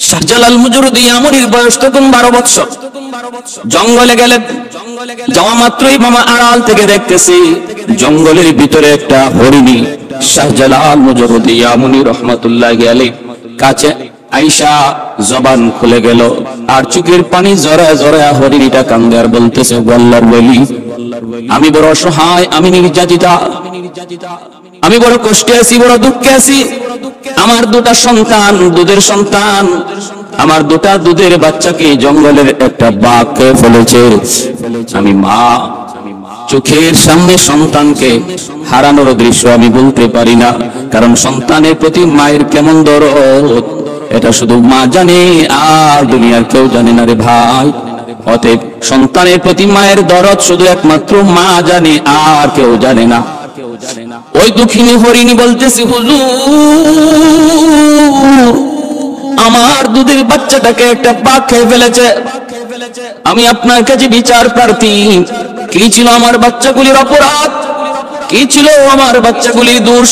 শাহজালাল মুজরুদি আমরির বয়স তখন 12 বছর। জঙ্গলে গেলেন, যাওয়া মাত্রই মামা আড়াল থেকে দেখতেছি জঙ্গলের ভিতরে একটা হরিণী। শাহজালাল মুজরুদি আমনি রহমাতুল্লাহি আলাইহি কাছে আয়েশা জবান খুলে গেল, আর চোখের পানি জড়ায় জড়ায় হরিণীটা কান্দে আর বলতেছে, আল্লাহর ওলি, আমি বড় অসহায়, আমি নির্যাতিতা, আমি বড় কষ্টে আছি, বড় দুঃখে আছি। আমার দুটা সন্তান, দুধের সন্তান, আমার দুটা দুধের বাচ্চাকে জঙ্গলের একটা বাঘ খেয়ে ফেলেছে। আমি মা, চোখের সামনে সন্তানকে হারানোর দৃশ্য আমি বলতে পারি না, কারণ সন্তানের প্রতি মায়ের কেমন দরদ এটা শুধু মা জানে, আর দুনিয়ার কেউ জানে না রে ভাই। অতএব সন্তানের প্রতি মায়ের দরদ শুধু একমাত্র মা জানে, আর কেউ জানে না। ওই দুঃখিনী হরিণী বলতেছি, হুজুর, আমার দুধের বাচ্চাটাকে একটা বাঘ খেয়ে ফেলেছে, আমি আপনার কাছে বিচার প্রার্থী। কি ছিল আমার বাচ্চাগুলির অপরাধ, কি ছিল আমার বাচ্চাগুলির দোষ?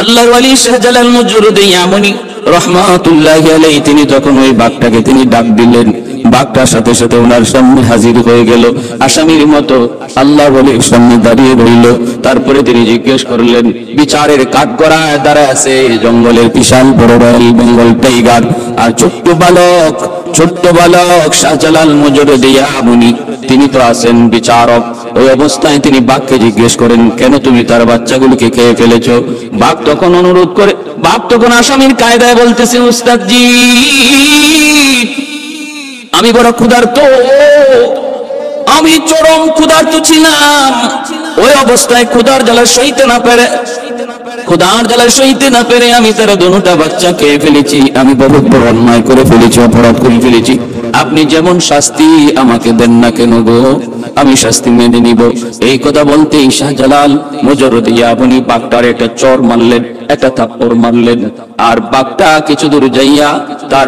আল্লাহর ওয়ালি শাহজালাল মুজরুদি আমনি রহমাতুল্লাহি আলাইহি তিনি তখন ওই বাঘটাকে তিনি ডাক দিলেন। বাঘটার সাথে সাথে ওনার সামনে হাজির হয়ে গেল, আসামির মতো আল্লাহর ওয়ালির সামনে দাঁড়িয়ে রইল। তারপরে তিনি জিজ্ঞেস করলেন, বিচারের কাঠগড়ায় দাঁড়ায় আছে জঙ্গলের বিশাল বড় রয়্যাল বেঙ্গল টাইগার, আর ছোট্ট বালক শাহজালাল মুজরুদি আমনি তিনি তো আছেন বিচারক। ওই অবস্থায় তিনি বাঘকে জিজ্ঞেস করেন, কেন তুমি তার বাচ্চাগুলোকে খেয়ে ফেলেছো? বাঘ তখন অনুরোধ করে, বাঘ তখন আসামির কায়দায় বলতেছে, উস্তাদজি, আমি বড় ক্ষুধার্ত, আমি চরম ক্ষুধার্ত ছিলাম। ওই অবস্থায় ক্ষুধার জ্বালা সইতে না পেরে আমি তার দুটা বাচ্চা খেয়ে ফেলেছি। আমি বহুত বড় অন্যায় করে ফেলেছি, অপরাধ করে ফেলেছি। আপনি যেমন শাস্তি আমাকে দেন না কেন গো, আমি শাস্তি মেনে নিব। এই কথা বলতেই শাহজালাল মুজরুদি আমনি বাঘটার একটা চর মারলেন, একটা থাপ্পড় মারলেন, আর বাঘটা কিছু দূর যাইয়া তার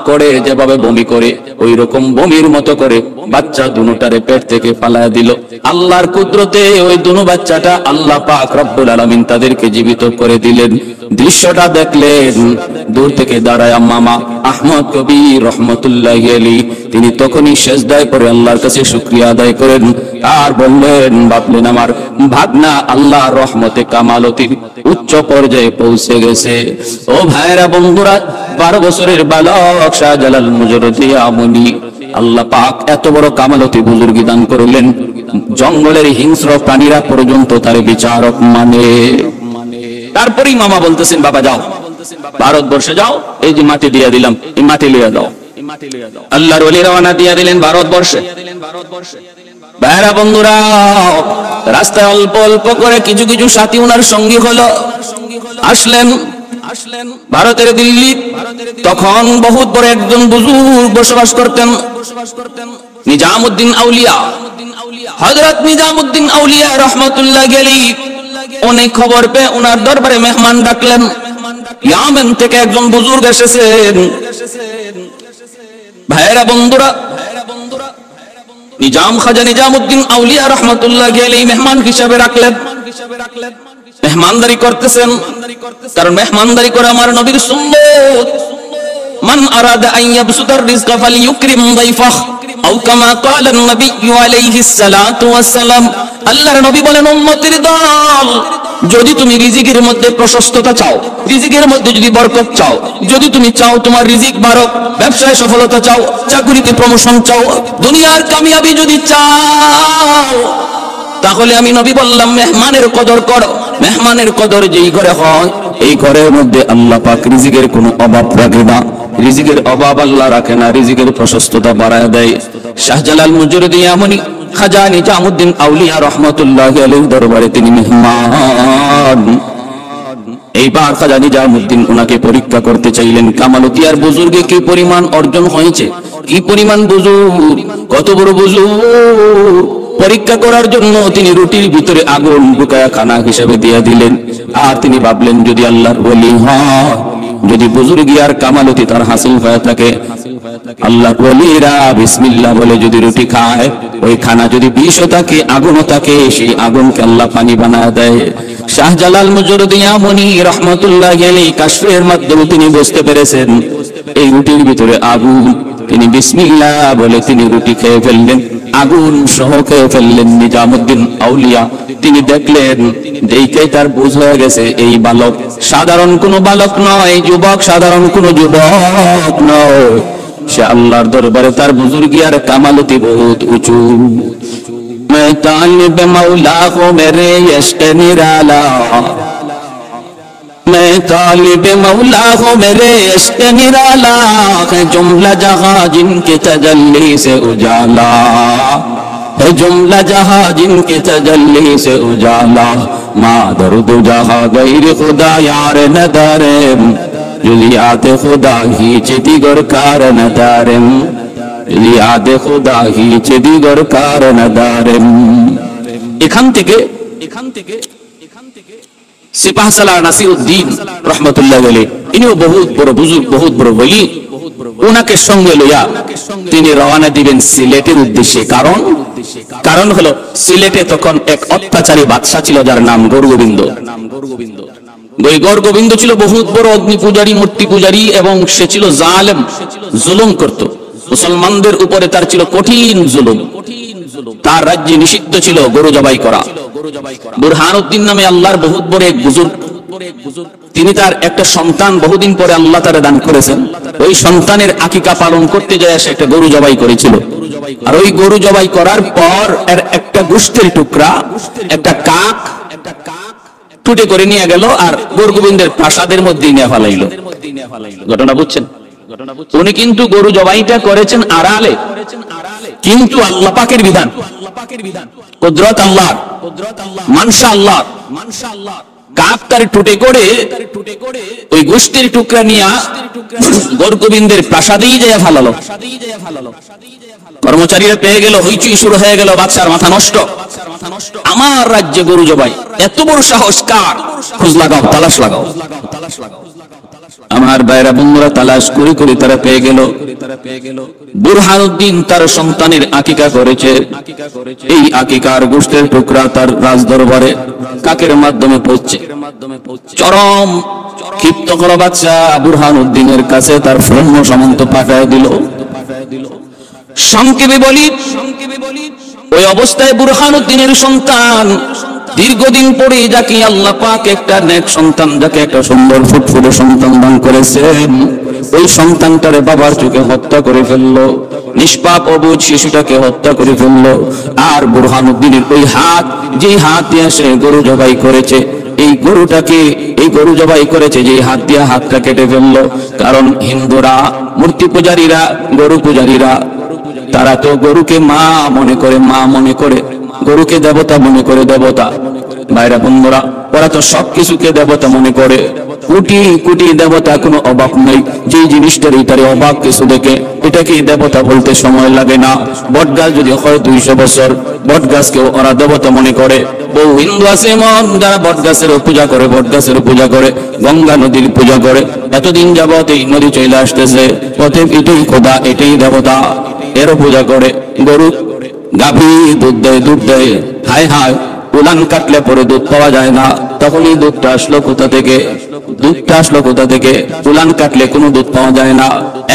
করে যেভাবে বমি করে ওই রকম বমির মতো করে বাচ্চা দুটারে পেট থেকে পালায়া দিল। আল্লাহর কুদরতে ওই দুনো বাচ্চাটা আল্লাহ পাক রব্বুল আলামিন তাদেরকে জীবিত করে দিলেন। দৃশ্যটা দেখলেন দূর থেকে দাঁড়ায় মামা আহমদ কবির রহমতুল্লাহি আলাইহি তিনি তখনই সেজদায় পড়ে আল্লাহর কাছে শুকরিয়া আদায় করেন আর বললেন, ভাবলেন আমার ভাগনা আল্লাহর রহমতে কামালতির উচ্চ পর্যায়ে পৌঁছে গেছে। ও ভাইরা বন্ধুরা, 12 বছরের বালক শাহজালাল মুজরুদি আমনি আল্লাহ পাক এত বড় কামালতি বুজুর্গি দান করলেন, জঙ্গলের হিংস্র প্রাণীরা পর্যন্ত তার বিচারক মানে। তারপরেই মামা বলতেছেন, বাবা যাও ভারতবর্ষে যাও, এই যে মাটি দিয়ে দিলাম, এই মাটি লিয়ে দাও। আল্লাহর ওলি রওনা দিয়ে দিলেন ভারতবর্ষে। ভাইরা বন্ধুরা, রাস্তায় অল্প অল্প করে কিছু কিছু সাথী ওনার সঙ্গী হলো, আসলেন ভারতের দিল্লি। তখন বহুত বড় একজন বুজুর্গ বসবাস করতেন, নিজামউদ্দিন আউলিয়া, হযরত নিজামউদ্দিন আউলিয়া রাহমাতুল্লাহি আলাইহি। অনেক খবর পেয়ে ওনার দরবারে মেহমান ডাকলেন। ইয়ামেন থেকে একজন বুজুর্গ এসেছেন। ভাইরা বন্ধুরা, নিজাম খাজা নিজামউদ্দিন আউলিয়া রাহমাতুল্লাহি আলাইহি মেহমান হিসেবে রাখলেন। মেহমানদারি করতেছেন, কারণ মেহমানদারি করে আমার নবীর সুন্নাত। মান আরাদা আন ইয়াবসুতার রিজকা ফালিয়ুকরিম দাইফাহ আও কামা ক্বালা an-নবী আলাইহিস সালাতু ওয়াস সালাম। আল্লাহর নবী বলেন, উম্মতের দল, যদি তুমি রিজিকের মধ্যে প্রশস্ততা চাও, রিজিকের মধ্যে যদি বরকত চাও, যদি তুমি চাও তোমার রিজিক বাড়ুক, ব্যবসায় সফলতা চাও, চাকরিতে প্রমোশন চাও, দুনিয়ার কামিয়াবি যদি চাও, তাহলে আমি নবী বললাম মেহমানের কদর করো। মেহমানের কদর যেই ঘরে হয়, এই ঘরের মধ্যে আল্লাহ পাক রিজিকের কোনো অভাব রাখে না, রিজিকের অভাব আল্লাহ রাখে না, রিজিকের প্রশস্ততা বাড়ায় দেয়। শাহজালাল মুজরুদি আমনি খাজা নিজামউদ্দিন আউলিয়া রহমাতুল্লাহি আলাইহি দরবারে তিনি মেহমান। এইবার খাজা নিজামউদ্দিন ওনাকে পরীক্ষা করতে চাইলেন, কামালতি আর বুজুর্গে কি পরিমাণ অর্জন হয়েছে, কি পরিমাণ বুজুর্গ, কত বড় বুজুর্গ। পরীক্ষা করার জন্য তিনি রুটির ভিতরে আগুন ঢুকায়া খানা হিসেবে দিয়ে দিলেন। আর তিনি ভাবলেন, যদি আল্লাহর ওলি হয়, যদি বুজুর্গি আর কামালতি তার হাসিল হয়ে থাকে, আল্লাহর ওলিরা বিসমিল্লাহ বলে যদি রুটি খায়, ওই খানা যদি বিষও থাকে, আগুনও থাকে, সেই আগুনকে আল্লাহ পানি বানায় দেয়। শাহজালাল মুজরুদি আমনি রহমাতুল্লাহি আলাইহি কাশফের মাধ্যমে তিনি বুঝতে পেরেছেন এই রুটির ভিতরে আগুন। তিনি বিসমিল্লাহ বলে তিনি রুটি খেয়ে ফেললেন, আগুন সহ খেয়ে ফেললেন। নিজামুদ্দিন আউলিয়া তিনি দেখলেন, দেখে তার বুঝ হয়ে গেছে এই বালক সাধারণ কোনো বালক নয়, যুবক সাধারণ কোনো যুবক নয়, সে আল্লাহর দরবারে তার বুজুর্গি আর কামালতি বহুত উঁচু। मैं तालिब मौला को मेरे इश्क निराला, मैं तालिब मौला को मेरे इश्क निराला, है जुमला जहां जिनके तजल्ली से उजाला, है जुमला जहां जिनके तजल्ली से उजाला, मा दर्द जहां गैर खुदा यार नदारे, जुलियात खुदा ही चितिगर कार नदारे, जुलियात खुदा ही चितिगर कार नदारे। এখান থেকে সিপাহসালার নাসিরউদ্দিন রাহমাতুল্লাহ আলাইহি, ইনিও বহুত বড় বুজুর্গ, বহুত বড় ওলি। ওনাকে সঙ্গে লইয়া তিনি রওনা দিবেন সিলেটের উদ্দেশ্যে। কারণ হলো সিলেটে তখন এক অত্যাচারী বাদশা ছিল যার নাম গৌরগোবিন্দ। ওই গৌরগোবিন্দ ছিল বহুত বড় অগ্নি পূজারী, মূর্তি পূজারী, এবং সে ছিল জালেম, জুলুম করত মুসলমানদের উপরে। তার ছিল কঠিন জুলুম। তার রাজ্যে নিষিদ্ধ ছিল গরু জবাই করা। বুরহানুদ্দিন নামে আল্লাহর বহুত বড় এক বুজুর্গ, তিনি তার একটা সন্তান বহুদিন পরে আল্লাহ তারে দান করেছেন। ওই সন্তানের আকিকা পালন করতে যায় সে একটা গরু জবাই করেছিল। আর ওই গরু জবাই করার পর এর একটা গোশতের টুকরা, একটা কাক টুটে করে নিয়ে গেল আর গৌরগোবিন্দের প্রাসাদের মধ্যে নিয়ে ফেলাইল। ঘটনা বুঝছেন? উনি কিন্তু গরু জবাইটা করেছেন আড়ালে, কিন্তু আল্লাহ পাকের বিধান, কুদরত আল্লাহর, মানশা আল্লাহর। কাক তার টুটে করে ওই গোশতের টুকরা নিয়ে গৌরগোবিন্দের প্রাসাদেই যায় ফেলালো। কর্মচারীরা পেয়ে গেল, হইচই শুরু হয়ে গেল, বাদশার মাথা নষ্ট। আমার রাজ্যে গরু জবাই, এত বড় সাহস কার? খোঁজ লাগাও, তালাশ লাগাও। আমার ভাইরা বন্ধুরা তালাশ করে করে তারা পেয়ে গেল বুরহানুদ্দিন তার সন্তানের আকিকা করেছে। এই আকিকার গোশতের টুকরা তার রাজ দরবারে কাকের মাধ্যমে পৌঁছে। চরম ক্ষিপ্ত করা বাদশা বুরহানুদ্দিনের কাছে তার সৈন্য সামন্ত পাঠায় দিল। সংক্ষেপে বলি, ওই অবস্থায় বুরহানুদ্দিনের সন্তান দীর্ঘদিন পরে যাকে আল্লাহ পাক একটা নেক সন্তান, যাকে একটা সুন্দর ফুটফুটে সন্তান দান করেছেন, ওই সন্তানটারে বাবার চোখে হত্যা করে ফেললো। নিষ্পাপ অবুঝ শিশুটাকে হত্যা করে ফেললো। আর বুরহানুদ্দিনের ওই হাত, যে হাত দিয়ে সে গরু জবাই করেছে, এই গরুটাকে, এই গরু জবাই করেছে যে হাত দিয়ে, হাতটা কেটে ফেললো। কারণ হিন্দুরা, মূর্তি পূজারীরা, গরু পূজারীরা, তারা তো গরুকে মা মনে করে, মা মনে করে, গরুকে দেবতা মনে করে, দেবতা। ভাইরা বন্ধুরা, ওরা তো সবকিছুকে দেবতা মনে করে। কোটি কোটি দেবতা, কোনো অভাব নেই। যে জিনিসটার এটারে অভাব কিছু দেখে এটাকে দেবতা বলতে সময় লাগে না। বট গাছ যদি হয় 200 বছর, বট গাছকেও ওরা দেবতা মনে করে। বহু হিন্দু আছে এমন যারা বট গাছেরও পূজা করে, বট গাছেরও পূজা করে, গঙ্গা নদীর পূজা করে। এতদিন যাবত এই নদী চলে আসতেছে, অতএব এটাই খোদা, এটাই দেবতা, এরও পূজা করে। গরু গাভী দুধ দেয়, দুধ দেয়, হায় হায়, উলান কাটলে পরে দুধ পাওয়া যায় না। তখন এই দুধটা আসলো কোথা থেকে? দুধটা আসলো কোথা থেকে? উলান কাটলে কোনো দুধ পাওয়া যায় না।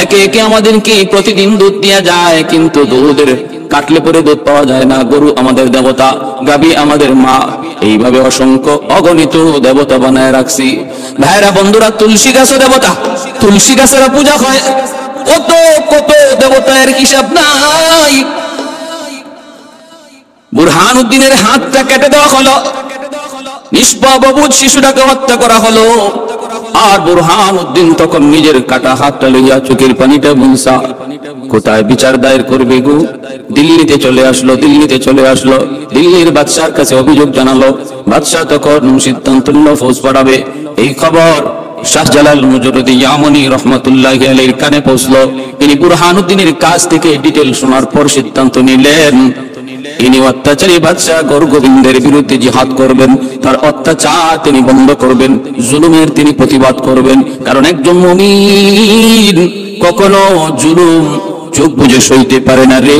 একে একে আমাদেরকে প্রতিদিন দুধ দেয়া যায়, কিন্তু দুধের কাটলে পরে দুধ পাওয়া যায় না। গরু আমাদের দেবতা, গাভী আমাদের মা। এইভাবে অসংখ্য অগণিত দেবতা বানায় রাখছি। ভাইরা বন্ধুরা, তুলসী গাছও দেবতা, তুলসী গাছের পূজা হয়। কত কত দেবতার হিসাব নাই। বুরহানুদ্দিনের হাতটা কেটে দেওয়া হলো, নিষ্পাপ অবুঝ শিশুটাকে হত্যা করা হলো। আর বুরহানুদ্দিন তখন নিজের কাটা হাতটা লইয়া চোখের পানিটা মুছা কোথায় বিচার দায়ের করবে গো? দিল্লিতে চলে আসলো, দিল্লিতে চলে আসলো। দিল্লির বাদশার কাছে অভিযোগ জানালো। বাদশা তখন সিদ্ধান্ত নিল ফৌজ পাঠাবে। এই খবর শাহজালাল মুজরদি ইয়ামানি রাহমাতুল্লাহি আলাইহির কানে পৌঁছলো। তিনি বুরহানুদ্দিনের কাছ থেকে ডিটেইল শোনার পর সিদ্ধান্ত নিলেন ইনি অত্যাচারী বাদশা গৌরগোবিন্দের বিরুদ্ধে জিহাদ করবেন, তার অত্যাচার তিনি বন্ধ করবেন, জুলুমের তিনি প্রতিবাদ করবেন। কারণ একজন মুমিন কখনো জুলুম চোখ বুজে সইতে পারে না রে।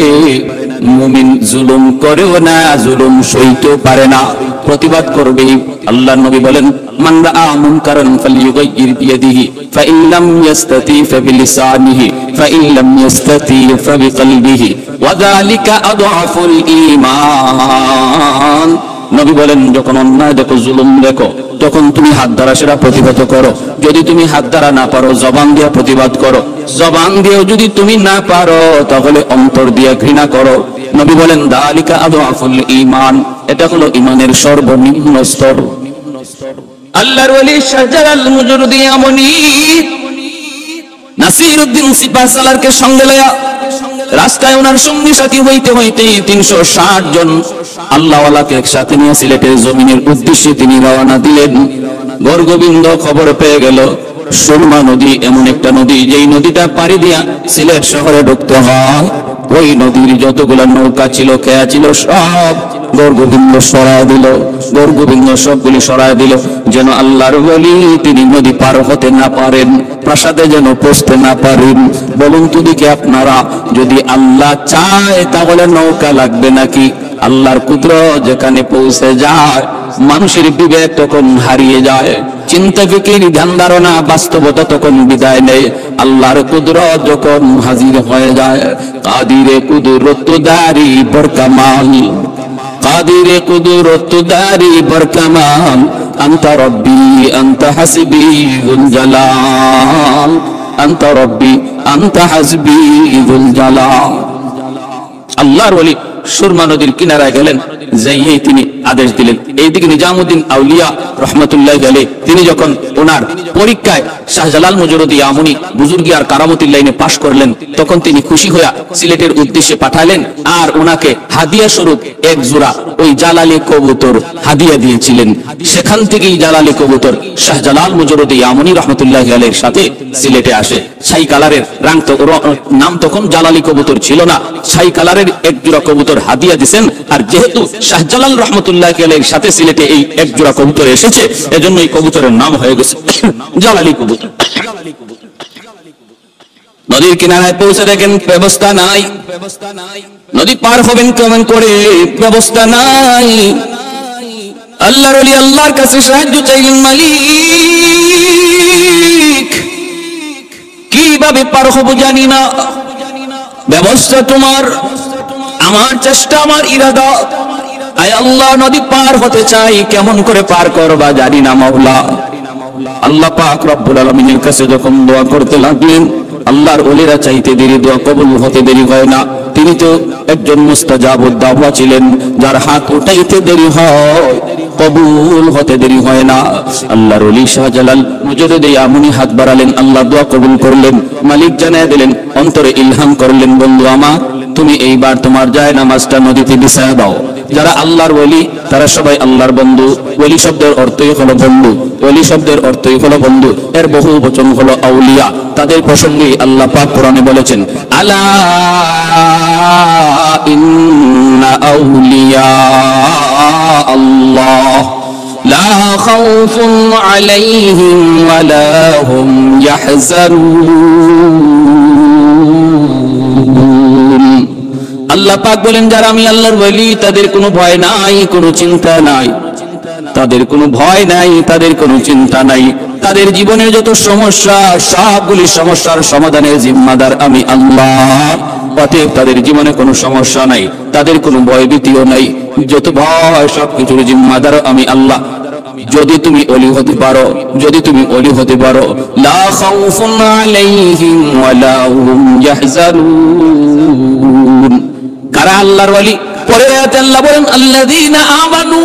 মুমিন জুলুম করেও না, জুলুম সইতেও পারে না, প্রতিবাদ করবে। আল্লাহর নবী বলেন, মান রাআ মুনকারান ফালইয়ুগাইয়ির বিয়াদিহি ফাইন লাম ইস্তাতি ফাবিলিসানিহি ফাইন লাম ইস্তাতি ফাবিকলবিহি ওয়া যালিকা আদআফুল ঈমান। নবী বলেন, যখন অন্যায় দেখো, জুলুম দেখো, তখন তুমি হাত দ্বারা সেটা প্রতিবাদ করো। যদি তুমি হাত দ্বারা না পারো, জবান দিয়ে প্রতিবাদ করো। জবান দিয়েও যদি তুমি না পারো, তাহলে অন্তর দিয়ে ঘৃণা করো। নবী বলেন, যালিকা আদআফুল ঈমান, এটা হলো ঈমানের সর্বনিম্ন স্তর। আল্লাহর ওলি শাহজালাল মুজরদি আমনি নাসিরউদ্দিন সিপাহসালারকে সঙ্গে লয়া রাস্তায় ওনার সঙ্গী সাথী হইতে হইতে 360 জন আল্লাহওয়ালাকে একসাথে নিয়ে সিলেটের জমিনের উদ্দেশ্যে তিনি রওনা দিলেন। গর্গবিন্দ খবর পেয়ে গেল, সুরমা নদী এমন একটা নদী, যেই নদীটা পাড়ি দিয়া সিলেট শহরে ঢুকতে হয়। ওই নদীর যতগুলা নৌকা ছিল, খেয়া ছিল, সব গর্গবিন্দ সরায় দিল। গর্গবিন্দ সবগুলি সরায় দিল, যেন আল্লাহর ওলি তিনি নদী পার হতে না পারেন, প্রাসাদে যেন পৌঁছতে না পারেন। বলুন তো দেখি আপনারা, যদি আল্লাহ চায় তাহলে নৌকা লাগবে নাকি? আল্লাহর কুদরত যেখানে পৌঁছে যায়, মানুষের বিবেক তখন হারিয়ে যায়, চিন্তা ফিকির ধ্যান ধারণা বাস্তবতা তখন বিদায় নেয়। আল্লাহর কুদরত যখন হাজির হয়ে যায়, কাদিরে কুদরত দারি বরকামাল, কাদিরে কুদরত দারি বরকামাল, আনতা রব্বি আনতা হাসবি যুল জালাল, আনতা রব্বি আনতা হাসবি যুল জালাল। আল্লাহর ওলি সুরমা নদীর কিনারায় গেলেন, যাইয়ে তিনি আদেশ দিলেন। এইদিকে নিজামউদ্দিন আউলিয়া রহমতুল্লাহ আলাইহি তিনি যখন ওনার পরীক্ষায় শাহজালাল মুজরদি আমনি বুজুর্গি আর কারামতির লাইনে পাশ করলেন, তখন তিনি খুশি হয়ে সিলেটের উদ্দেশ্যে পাঠালেন। আর ওনাকে হাদিয়া স্বরূপ এক জোড়া ওই জালালি কবুতর হাদিয়া দিয়েছিলেন। সেখান থেকেই জালালি কবুতর শাহজালাল মুজরদি আমনি রহমতুল্লাহ আলাইহির সাথে সিলেটে আসে। ছাই কালারের নাম তখন জালালি কবুতর ছিল না, ছাই কালারের এক জোড়া কবুতর হাদিয়া দিয়েছেন। আর যেহেতু শাহজালাল রহমতুল্লাহ আলাইহির সাথে সিলেটে এই এক জোড়া কবুতর এসেছে, এজন্য এই কবুতরের নাম হয়ে গেছে জালালি কবুতর। নদীর কিনারায় পৌঁছে দেখেন ব্যবস্থা নাই, নদী পার হবেন কেমন করে, ব্যবস্থা নাই। আল্লাহর ওলি আল্লাহর কাছে সাহায্য চাইলেন, মালিক কিভাবে পার হব জানি না, ব্যবস্থা তোমার, আমার চেষ্টা, আমার ইরাদা। আয় আল্লাহ, নদী পার হতে চাই, কেমন করে পার করবা জানি না মাওলা। আল্লাহ পাক রব্বুল আলামিনের কাছে যখন দোয়া করতে লাগলেন, আল্লাহর ওলিরা চাইতে দেরি, দোয়া কবুল হতে দেরি হয় না। তিনি তো একজন মুস্তাজাবুদ দাওয়া ছিলেন, যার হাত উঠাইতে দেরি হয়, কবুল হতে দেরি হয় না। আল্লাহর ওলি শাহজালাল মুজরদি আমনি হাত বাড়ালেন, আল্লাহ দোয়া কবুল করলেন। মালিক জানায় দিলেন, অন্তরে ইলহাম করলেন, বন্ধু আমার, তুমি এইবার তোমার যায় নামাজটা নদীতে বিছায়া দাও। যারা আল্লাহর ওলি তারা সবাই আল্লাহর বন্ধু। ওলি শব্দের অর্থই হলো বন্ধু, ওলি শব্দের অর্থই হলো বন্ধু, এর বহু বচন হলো আউলিয়া। তাদের প্রসঙ্গে আল্লাহ পাক কোরআনে বলেছেন, আলা ইন্না আউলিয়া আল্লাহ লা খাউফুন আলাইহিম ওয়া লা হুম ইয়াহজানুন। আল্লাহ পাক বলেন, যারা আমি আল্লাহর ওলি তাদের কোনো ভয় নাই, কোনো চিন্তা নাই, তাদের কোনো ভয় নাই, তাদের কোনো চিন্তা নাই। তাদের জীবনের যত সমস্যা, সবগুলি সমস্যার সমাধানের জিম্মাদার আমি আল্লাহ। অতএব তাদের জীবনে কোনো সমস্যা নাই, তাদের কোনো ভয় ভীতিও নাই, যত ভয় সবকিছুর জিম্মাদার আমি আল্লাহ। যদি তুমি ওলি হতে পারো, যদি তুমি ওলি হতে পারো, লা খাউফুন আলাইহিম ওয়া লা হুম ইয়াহজানুন। কারা আল্লাহর ওলি? পরের আয়াতে আল্লাহ বলেন, আল্লাযীনা আমানু,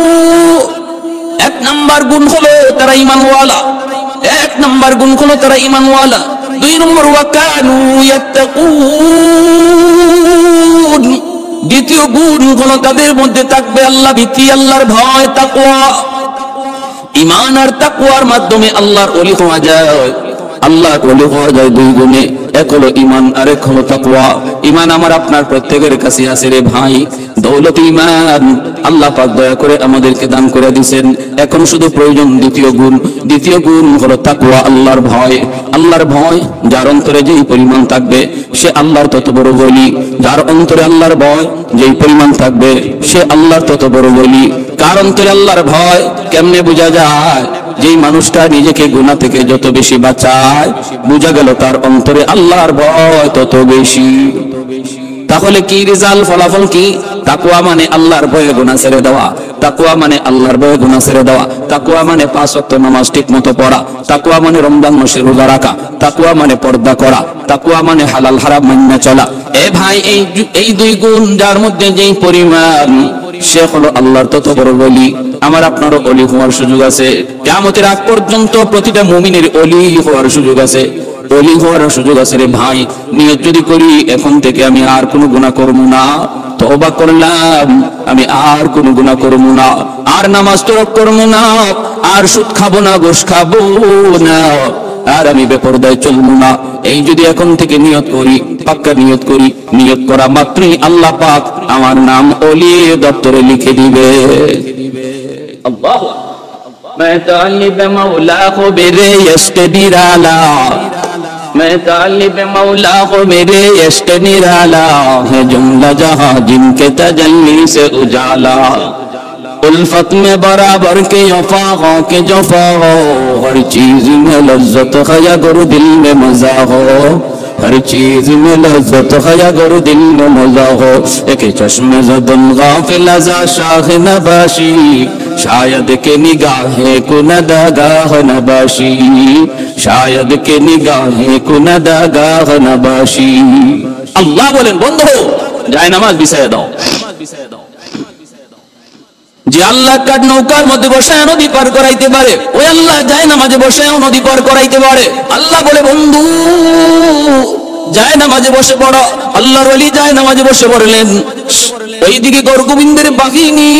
এক নাম্বার গুণ হলো তারা ঈমানওয়ালা, এক নাম্বার গুণ হলো তারা ঈমানওয়ালা। দুই নম্বর, ওয়া কানু ইয়াত্তাকুন, দ্বিতীয় গুণ হলো তাদের মধ্যে থাকবে আল্লাহ ভীতি, আল্লাহর ভয়, তাকওয়া। ঈমান আর তাকওয়ার মাধ্যমে আল্লাহর ওলি হওয়া যায়। আল্লাহর ওলি হওয়া যায় দুই গুণে। এক হলো ঈমান আর এক হলো তাকওয়া। ঈমান আমার আপনার প্রত্যেকের কাছে আছে রে ভাই, দৌলত ঈমান আল্লাহ পাক দয়া করে আমাদেরকে দান করে দিয়েছেন। এখন শুধু প্রয়োজন দ্বিতীয় গুণ। দ্বিতীয় গুণ হলো তাকওয়া, আল্লাহর ভয়। আল্লাহর ভয় যার অন্তরে যেই পরিমাণ থাকবে সে আল্লাহর তত বড় ওলি। যার অন্তরে আল্লাহর ভয় যেই পরিমাণ থাকবে সে আল্লাহর তত বড় ওলি। কার অন্তরে আল্লাহর ভয় কেমনে বোঝা যায়? যেই মানুষটা নিজেকে গুনাহ থেকে যত বেশি বাঁচায়, বোঝা গেল তার অন্তরে আল্লাহর ভয় তত বেশি। তাহলে কি রেজাল্ট, ফলাফল কি? তাকওয়া মানে আল্লাহর ভয়ে গুনাহ ছেড়ে দেওয়া। তাকওয়া মানে আল্লাহর ভয়ে গুনাহ ছেড়ে দেওয়া। তাকওয়া মানে 5 ওয়াক্ত নামাজ ঠিকমতো পড়া। তাকওয়া মানে রমজান মাসে রোজা রাখা। তাকওয়া মানে পর্দা করা। তাকওয়া মানে হালাল হারাম মেনে চলা। এ ভাই, এই দুই গুণ যার মধ্যে যেই পরিমাণ, সে হলো আল্লাহর তত বড় ওলি। আমার আপনারও ওলি হওয়ার সুযোগ আছে। কিয়ামতের আগ পর্যন্ত প্রতিটা মুমিনের ওলি হওয়ার সুযোগ আছে। ওলি হওয়ার সুযোগ আছে রে ভাই। নিয়ত যদি করি এখন থেকে আমি আর কোনো গুনাহ করব না, তওবা করলাম আমি আর কোনো গুনাহ করব না, আর নামাজ তরক করব না, আর সুদ খাবো না, ঘুষ খাবো না, আর আমি বেপরদায় চলবো না। এই যদি এখন থেকে নিয়ত করি, পাক্কা নিয়ত করি, নিয়ত করা মাত্রই আল্লাহ পাক আমার নাম ওলি দপ্তরে লিখে দিবে। আল্লাহু मैं तालिब मौला को मेरे यश्क निराला, मैं तालिब मौला को मेरे यश्क निराला, है जुमला जहां जिनके तजल्ली से उजाला, उल्फत में बराबर के वफा हो के जफा हो, हर चीज में लज्जत है अगर दिल में मजा हो, हर चीज में लज्जत है अगर दिल में मजा हो, एक चश्मे ज़दन गाफिल अज़ा शाह नबाशी, शायद के निगाहे कुनदगाह नबाशी, शायद के निगाहे कुनदगाह नबाशी। अल्लाह बोलेन बंधु जाए नामाज बिछाया दाओ। যে আল্লাহ কার নৌকার মধ্যে বসে নদী পার করাইতে পারে, ওই আল্লাহ যায় নামাজে বসে নদী পার করাইতে পারে। আল্লাহ বলে বন্ধু যায় নামাজে বসে পড়ো। আল্লাহর ওলি যায় নামাজে বসে পড়লেন। ওইদিকে গরগোবিন্দের বাহিনী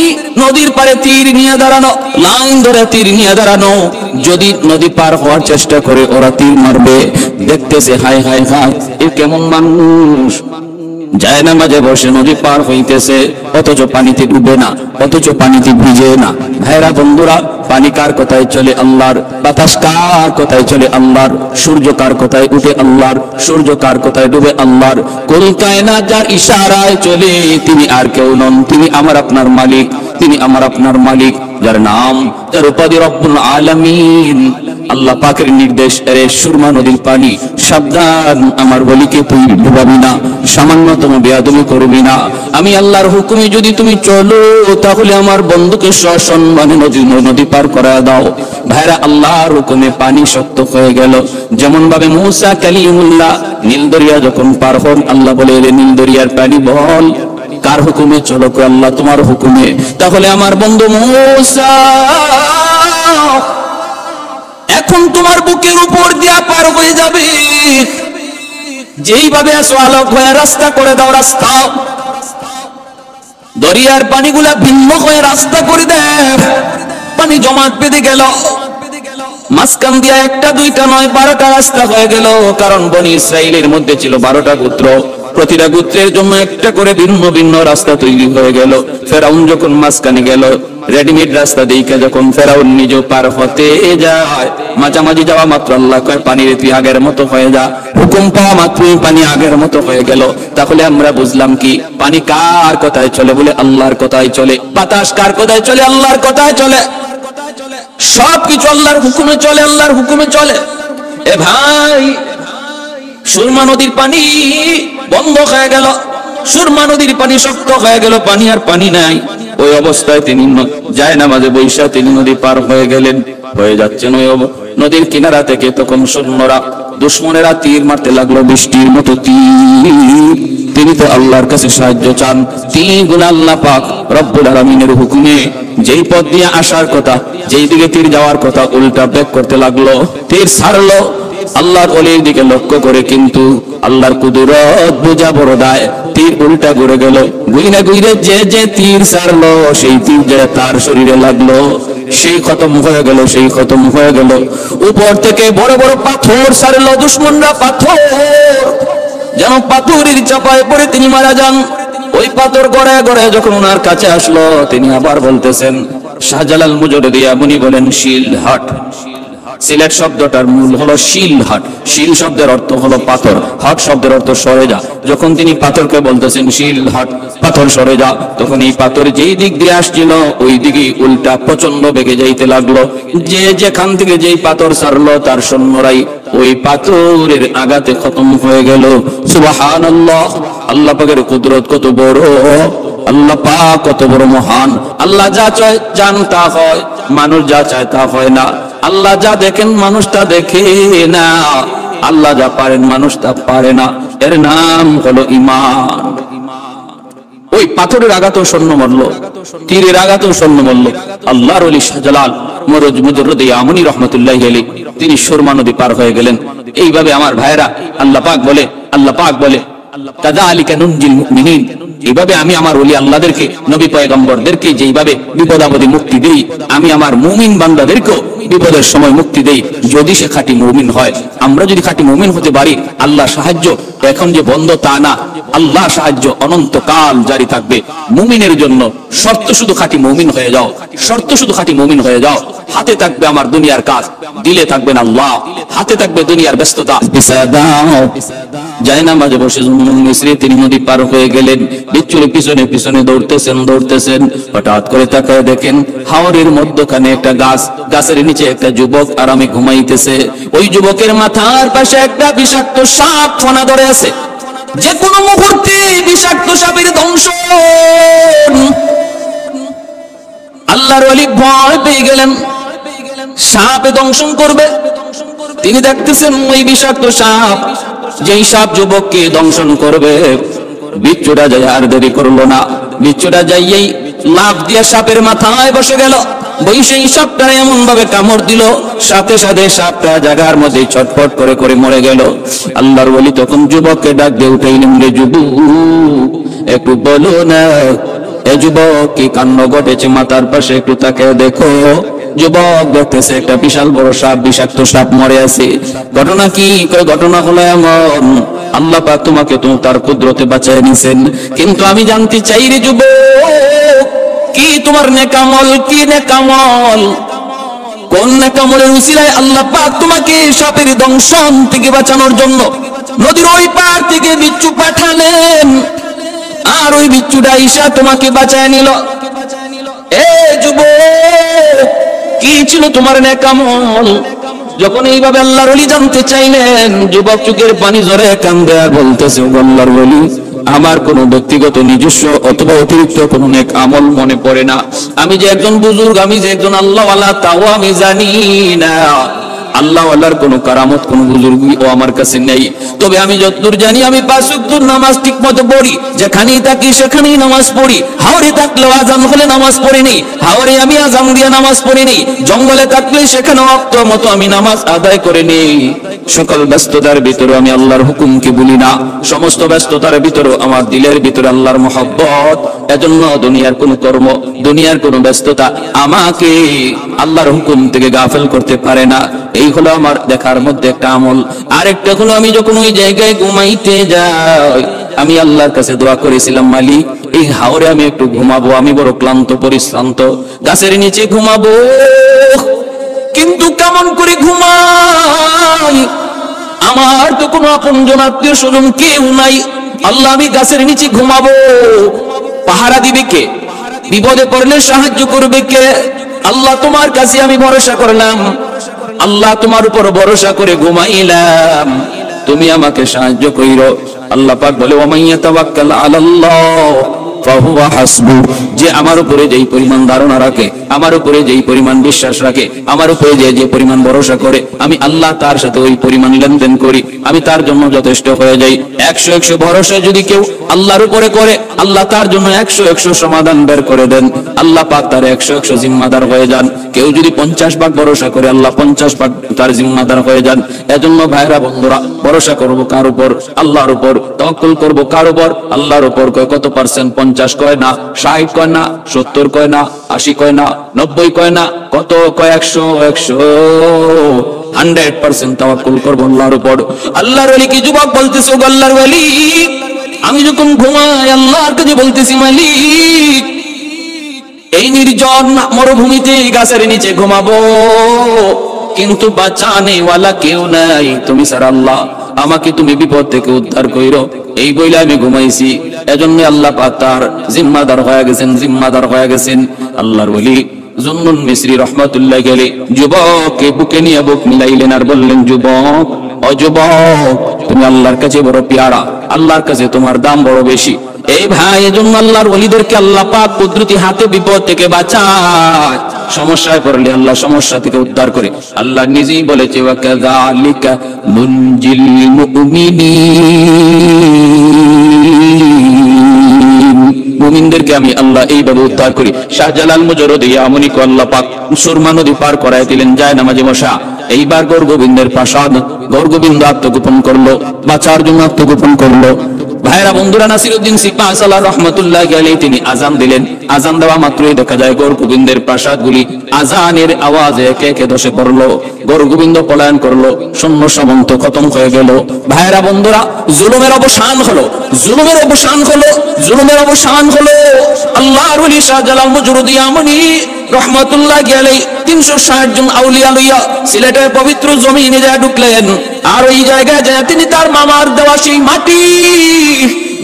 নদীর পারে তীর নিয়ে দাঁড়ানো, লাইন ধরে তীর নিয়ে দাঁড়ানো। যদি নদী পার হওয়ার চেষ্টা করে ওরা তীর মারবে। দেখতেছে হায় হায় হায়, এ কেমন মানুষ, যায় নামাজে বসে নদী পার হইতেছে, অথচ পানিতে ডুবে না, অথচ পানিতে ভিজে না। ভাইরা বন্ধুরা, পানি কার কথায় চলে? আল্লাহর। বাতাস কার কথায় চলে? আল্লাহর। সূর্য কার কথায় উঠে? আল্লাহর। সূর্য কার কথায় ডুবে? আল্লাহর। কুল কায়নাত যার ইশারায় চলে, তিনি আর কেউ নন, তিনি আমার আপনার মালিক, তিনি আমার আপনার মালিক, যার নাম, যার উপাধি রব্বুল আলামিন। আল্লাহ পাকের নির্দেশ, এরে সুরমা নদীর পানি সাবধান, আমার বলিকে তুই ডুবাবি না, সামান্যতম বেয়াদবি করবি না। আমি আল্লাহর হুকুমে যদি তুমি চলো, তাহলে আমার বন্ধুকে সসম্মানে নদী পার করা দাও। ভাইরা, আল্লাহর হুকুমে পানি শক্ত হয়ে গেল। যেমন ভাবে মূসা কালিমুল্লাহ নীল দরিয়া যখন পার হন, আল্লাহ বলে এরে নীল দরিয়ার পানি বল। কার হুকুমে? চলো আল্লাহ তোমার হুকুমে। তাহলে আমার বন্ধু মূসা, এখন তোমার বুকের উপর দিয়া পার হয়ে যাবে। যেইভাবে আসো আলোক হয়ে রাস্তা করে দাও, রাস্তা। দরিয়ার পানিগুলা ভিন্ন হয়ে রাস্তা করে দেয়। পানি জমাট বেঁধে গেল, মাঝখান দিয়া একটা দুইটা নয় 12টা রাস্তা হয়ে গেল। কারণ বনি ইসরাইলের মধ্যে ছিল 12টা গোত্র, প্রতিটা গোত্রের জন্য একটা করে ভিন্ন ভিন্ন রাস্তা তৈরি হয়ে গেল। ফেরাউন যখন মাঝখানে গেল, রেডিমেড রাস্তা দেখে যখন ফেরাউন নিজে পার হতে যায়, মাঝামাঝি যাওয়া মাত্র আল্লাহ কয় পানির তুই আগের মতো হয়ে যা। হুকুম পাওয়া মাত্রই পানি আগের মতো হয়ে গেল। তাহলে আমরা বুঝলাম কি, পানি কার কথায় চলে? বলে আল্লাহর কথায় চলে। বাতাস কার কথায় চলে? আল্লাহর কথায় চলে। সবকিছু আল্লাহর হুকুমে চলে, আল্লাহর হুকুমে চলে। এ ভাই, সুরমা নদীর পানি বন্ধ হয়ে গেল, সুরমা নদীর পানি শক্ত হয়ে গেল, পানি আর পানি নাই। ওই অবস্থায় তিনি যায় নামাজে বৈশা তিনি নদী পার হয়ে গেলেন। হয়ে যাচ্ছেন ওই নদীর কিনারা থেকে, তখন সৈন্যরা দুশমনেরা তীর মারতে লাগলো, বৃষ্টির মতো তীর। তিনি তো আল্লাহর কাছে সাহায্য চান। তীরগুলো আল্লাহ পাক রব্বুল আলামিনের হুকুমে যেই পথ দিয়ে আসার কথা, যেই দিকে তীর যাওয়ার কথা, উল্টা ব্যাক করতে লাগলো। তীর ছাড়লো আল্লাহর ওলির দিকে লক্ষ্য করে, কিন্তু আল্লাহর কুদরত বোঝা বড় দায়। তীর উল্টা ঘুরে গেল। গুইরে গুইরে যে তীর ছাড়লো, সেই তীর যে তার শরীরে লাগলো, সেই খতম হয়ে গেল, সেই খতম হয়ে গেল। উপর থেকে বড় বড় পাথর ছাড়লো দুশমনরা, পাথর কোনো পাথরের চাপায় পড়ে তিনি মারা যান। ওই পাথর গড়ায় গড়ায় যখন ওনার কাছে আসলো, তিনি আবার বলতেছেন, শাহজালাল মুজাদ্দিদ উনি বলেন শিলহাট। সিলেট শব্দটার মূল হলো শিলহাট। শিল শব্দের অর্থ হলো পাথর, হাট শব্দের অর্থ সরে যা। যখন তিনি পাথরকে বলতেছেন শিলহাট, পাথর সরে যা, তখন এই পাথর যেই দিক দিয়ে আসছিল ওই দিকে উল্টা প্রচন্ড বেগে যাইতে লাগলো। যে যেখান থেকে যেই পাথর ছাড়লো তার সৈন্যরাই ওই পাথরের আঘাতে খতম হয়ে গেল। সুবহানাল্লাহ! আল্লাহ পাকের কুদরত কত বড়, আল্লাহ পাক কত বড় মহান। আল্লাহ যা চায় জান তা হয়, মানুষ যা চায় তা হয় না। আল্লাহ যা দেখেন মানুষ তা দেখে না, আল্লাহ যা পারেন মানুষ তা পারে না। এর নাম হলো ঈমান। ওই পাথরের আঘাতেও সৈন্য মরল, তীরের আঘাতেও সৈন্য মরল। আল্লাহর ওলি শাহজালাল মুজাদ্দিদ ইয়ামানি রাহমাতুল্লাহি আলাইহি তিনি সুরমা নদী পার হয়ে গেলেন। এইভাবে আমার ভাইরা, আল্লাহ পাক বলে কাযালিকা নুনজিল মুমিনিন, এইভাবে আমি আমার ওলি আল্লাহদেরকে, নবী পয়গম্বরদেরকে যেইভাবে বিপদ আপদে মুক্তি দেই, আমি আমার মুমিন বান্দাদেরকেও বিপদের সময় মুক্তি দেই, যদি সে খাঁটি মুমিন হয়। আমরা যদি খাঁটি মুমিন হতে পারি, আল্লাহ সাহায্য এখন যে বন্ধ তা না, আল্লাহ সাহায্য অনন্তকাল জারি থাকবে মুমিনের জন্য। শর্ত শুধু খাঁটি মুমিন হয়ে যাও, শর্ত শুধু খাঁটি মুমিন হয়ে যাও। হাতে থাকবে আমার দুনিয়ার কাজ, দিলে থাকবেন আল্লাহ, হাতে থাকবে দুনিয়ার ব্যস্ততা। যায় না মাঝে বসে মিস্রি তিনি নদী পার হয়ে গেলেন। বিচ্ছুরে পিছনে পিছনে দৌড়তেছেন। হঠাৎ করে তাকায় দেখেন হাওরের মধ্যখানে একটা গাছ, গাছের নিচে একটা যুবক আরামে ঘুমাইতেছে। ওই যুবকের মাথার পাশে একটা বিষাক্ত সাপ ফনা ধরে আছে। যে কোনো মুহূর্তে বিষাক্ত সাপের দংশন। আল্লাহর ওলি ভয় পেয়ে গেলেন, সাপে দংশন করবে। তিনি দেখতেছেন ওই বিষাক্ত সাপ, যেই সাপ যুবককে দংশন করবে, বিচ্ছুটা যায় আর দেরি করলো না। বিচ্ছুটা যাইয়েই লাফ দিয়ে সাপের মাথায় বসে গেল। সেই সাপটা এমন ভাবে কামড় দিল, সাথে সাথে সাপটা জায়গার মধ্যে ছটফট করে করে মরে গেল। আল্লাহর ওলি তখন যুবককে ডাক দিয়ে উঠাইলেন, রে যুবক, একটু বলো না এ যুবক কি কাণ্ড ঘটেছে, মাথার পাশে একটু তাকে দেখো। যুবক দেখতেছে একটা বিশাল বড় সাপ, বিষাক্ত সাপ মরে আছে। ঘটনা কি? ঘটনা হলো এমন, আল্লাহ পাক তোমাকে তো তার কুদরতে বাঁচায় নিছেন, কিন্তু আমি জানতে চাই রে যুবক, কি তোমার নেকামল, কি নেকামল, কোন নেকামলের উসিলায় আল্লাহ পাক তোমাকে সাপের দংশন থেকে বাঁচানোর জন্য নদীর ওই পার থেকে বিচ্ছু পাঠালেন, আর ওই বিচ্ছুটা ঈশা তোমাকে বাঁচায় নিল। এ যুবক, কি ছিল তোমার নেকামল? যখন এইভাবে আল্লাহর ওলি জানতে চাইলেন, যুবক চোখের পানি ঝরে কান্দে আর বলতেছে, আল্লাহর ওলি, আমার কোনো ব্যক্তিগত নিজস্ব অথবা অতিরিক্ত কোনো নেক আমল মনে পড়ে না। আমি যে একজন বুজুর্গ, আমি যে একজন আল্লাহওয়ালা, তাও আমি জানি না। আল্লাহওয়ালার কোনো কারামত, কোনো বুজুর্গি ও আমার কাছে নেই। তবে আমি যতদূর জানি, আমি 5 ওয়াক্ত নামাজ ঠিক মতো পড়ি। যেখানেই থাকি সেখানেই নামাজ পড়ি। হাওরে থাকলেও আজান হলে নামাজ পড়িনি, হাওরে আমি আজান দিয়ে নামাজ পড়িনি। জঙ্গলে থাকলে সেখানে ওয়াক্ত মতো আমি নামাজ আদায় করে নেই। সকল ব্যস্ততার ভিতরে আমি আল্লাহর হুকুমকে ভুলি না। সমস্ত ব্যস্ততার ভিতরে আমার দিলের ভিতরে আল্লাহর মহব্বত। এজন্য দুনিয়ার কোনো কর্ম, দুনিয়ার কোনো ব্যস্ততা আমাকে আল্লাহর হুকুম থেকে গাফেল করতে পারে না। এই হলো আমার দেখার মধ্যে একটা আমল। আরেকটা হলো, আমি যখন ওই জায়গায় ঘুমাইতে যাই, আমি আল্লাহর কাছে দোয়া করেছিলাম, মালিক এই হাওরে আমি একটু ঘুমাবো, আমি বড় ক্লান্ত পরিশ্রান্ত, গাছের নিচে ঘুমাবো, কিন্তু কেমন করে ঘুমাই? আমার তো কোনো আপনজন আত্মীয় স্বজন কেউ নাই। আল্লাহ, আমি গাছের নিচে ঘুমাবো, পাহারা দিবে কে? বিপদে পড়লে সাহায্য করবে কে? আল্লাহ, তোমার কাছে আমি ভরসা করলাম। আল্লাহ, তোমার উপর ভরসা করে ঘুমাইলাম, তুমি আমাকে সাহায্য কইরো। আল্লাহ পাক বলে, ওয়া মান ইয়াতাওয়াক্কাল আলাল্লাহ ফাহুয়া হাসবু, যে আমার উপরে যেই পরিমাণ ধারণা রাখে, আমার উপরে যেই পরিমাণ বিশ্বাস রাখে, আমার উপরে যে পরিমাণ ভরসা করে, আমি আল্লাহ তার সাথে ওই পরিমাণ লেনদেন করি, আমি তার জন্য যথেষ্ট হয়ে যাই। 100 ভরসা যদি কেউ আল্লাহর উপরে করে, আল্লাহ তার জন্য 100 সমাধান বের করে দেন। আল্লাহ পাক তার 100 জিম্মাদার হয়ে যান। কেউ যদি 50 ভাগ ভরসা করে, আল্লাহ 50 ভাগ তার জিম্মাদার হয়ে যান। এজন্য ভাইরা বন্ধুরা, ভরসা করবো কার উপর? আল্লাহর উপর। তাওয়াক্কুল করবো কার উপর? আল্লাহর উপর। কত %? 50 কয় না, 60 কয় না, 70 কয় না, 80 কয় না, 90 কয় না, কত কয়? 100 100% তাওয়াক্কুল করবো আল্লাহর উপর। আল্লাহর ওলি কি যুবক বলতেছে, ও আল্লাহর ওলি, আমি যখন ঘুমাই আল্লাহর কাছে বলতেছি, মালিক এই নির্জন মরুভূমিতে গাছের নিচে ঘুমাবো, কিন্তু বাঁচানেওয়ালা কেউ নাই, তুমি ছাড়া আল্লাহ, আমাকে তুমি বিপদ থেকে উদ্ধার কইরো। এই বইলে আমি ঘুমাইছি, এজন্য আল্লাহ পাক তার জিম্মাদার হয়ে গেছেন। আল্লাহর ওলি জুন্নুন মিসরি রহমাতুল্লাহ আলাইহি যুবককে বুকে নিয়ে বুক মিলাইলেন আর বললেন, যুবক, ও যুবক, তুমি আল্লাহর কাছে বড় পেয়ারা, আল্লাহর কাছে তোমার দাম বড় বেশি। এই ভাই, এজন্য আল্লাহর ওলিদেরকে আল্লাহ পাক কুদরতি হাতে বিপদ থেকে বাঁচায়, সমস্যায় পড়লে আল্লাহ সমস্যা থেকে উদ্ধার করে। আল্লাহ নিজেই বলেছে, ওয়া কাযালিকা নুনজিল মুমিনিন, মুমিনদেরকে আমি আল্লাহ এইভাবে উদ্ধার করি। শাহজালাল মুজররদি ইয়ামনিকে আল্লাহ পাক সুরমা নদী পার করায় দিলেন, যায় নামাজে বসা। এইবার গৌরগোবিন্দের প্রাসাদ, গৌরগোবিন্দ আত্মগোপন করলো, বাঁচার জন্য আত্মগোপন করলো। ভাইরা বন্ধুরা, নাসিরউদ্দিন সিপাহসালাহ রাহমাতুল্লাহ আলাইহি তিনি আযান দিলেন। আযান দেওয়া মাত্রই দেখা যায় গৌরগোবিন্দের প্রাসাদগুলি আযানের আওয়াজে একে একে ধসে পড়লো। গৌরগোবিন্দ পলায়ন করলো, সৈন্য সামন্ত খতম হয়ে গেল। ভাইরা বন্ধুরা, জুলুমের অবসান হলো, জুলুমের অবসান হলো, জুলুমের অবসান হলো। আল্লাহর ওলি শাহজালাল মুজররদি ইয়ামনি রহমাতুল্লাহ আলাইহি 360 জন আউলিয়া লইয়া সিলেটের পবিত্র জমিনে যায় ঢুকলেন। আর ওই জায়গায় যায় তিনি তার মামার দেওয়া সেই মাটি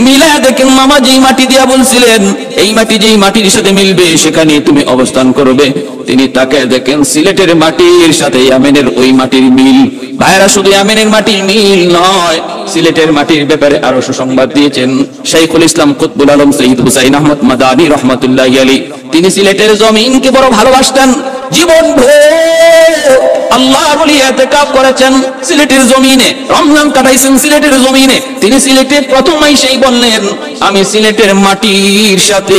মিলা দেখেন। মামা যেই মাটি দিয়া বলছিলেন, এই মাটি যেই মাটির সাথে মিলবে সেখানে তুমি অবস্থান করবে, তিনি তাকে দেখেন সিলেটের মাটির সাথে ইয়ামেনের ওই মাটির মিল। ভাইরা, শুধু ইয়ামেনের মাটির মিল নয়, সিলেটের মাটির ব্যাপারে আরো সুসংবাদ দিয়েছেন শাইখুল ইসলাম কুতবুল আলম সৈয়দ হুসাইন আহমদ মাদানী রহমাতুল্লাহি আলাইহি। তিনি সিলেটের জমিনকে বড় ভালোবাসতেন, জীবন ভোর আল্লাহর ওলি ইতিকাফ করেছেন সিলেটের জমিনে, রমজান কাটাইছেন সিলেটের জমিনে। তিনি সিলেটে প্রথম এসেই বললেন, আমি সিলেটের মাটির সাথে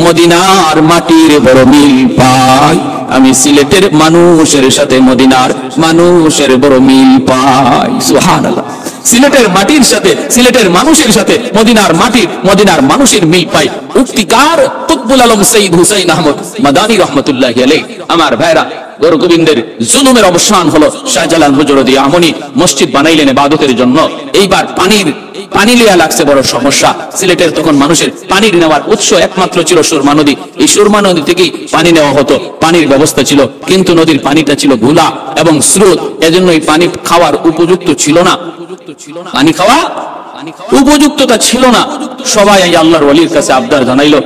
মদিনার মাটির বড় মিল পাই, আমি সিলেটের মানুষের সাথে মদিনার মানুষের বড় মিল পাই। সুবহানাল্লাহ। সিলেটের মাটির সাথে, সিলেটের মানুষের সাথে মদিনার মাটির, মদিনার মানুষের মিল পাই। উক্তিকার কুতবুল আলম সৈয়দ হুসাইন আহমদ মাদানী রহমাতুল্লাহি আলাইহি। আমার ভাইরা, গৌরগোবিন্দের জুলুমের অবসান হলো। শাহজালাল মুজররদি ইয়ামনি মসজিদ বানাইলেন ইবাদতের জন্য। এইবার পানি লিয়া লাগছে বড় সমস্যা। সিলেটের তখন মানুষের পানির নেওয়ার উৎস একমাত্র ছিল সুরমা নদী। এই সুরমা নদী থেকেই পানি নেওয়া হতো, পানির ব্যবস্থা ছিল, কিন্তু নদীর পানিটা ছিল ঘোলা এবং স্রোত, এজন্য এই পানি খাওয়ার উপযুক্ত ছিল না, পানি খাওয়া উপযুক্ততা ছিল না। সবাই এই আল্লাহর ওলির কাছে আবদার জানাইলো